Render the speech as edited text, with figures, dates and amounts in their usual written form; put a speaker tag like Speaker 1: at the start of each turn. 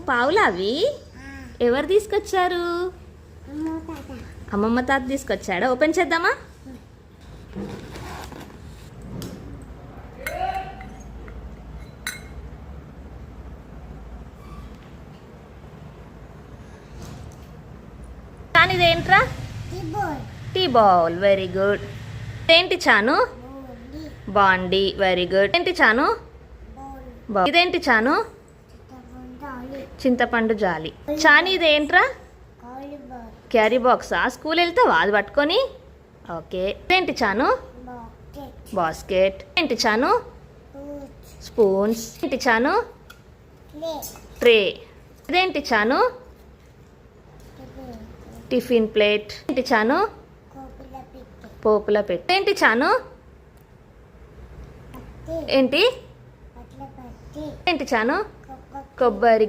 Speaker 1: పావులా అవి? ఎవరు తీసుకొచ్చారు? అమ్మమ్మ తాత తీసుకొచ్చాడా? ఓపెన్ చేద్దామా? కానీ ఇదేంట్రా? Tea bowl. Very good. ఇదేంటి చాను? బాండి. Very good. ఏంటి చాను? ఇదేంటి చాను? చింతపండు జాలి. చాని ఇదేంట్రా? క్యారీ బాక్సా? స్కూల్ వెళ్తావా అది పట్టుకొని? ఓకే. ఇదేంటి చాను? బాస్కెట్. ఏంటి చాను? స్పూన్స్. ఏంటి చాను? ట్రే. ఇదేంటి చాను? Tiffin plate. ఏంటి చాను? పోపుల పెట్టె. ఏంటి చాను? ఏంటి ఏంటి చాను? కొబ్బరి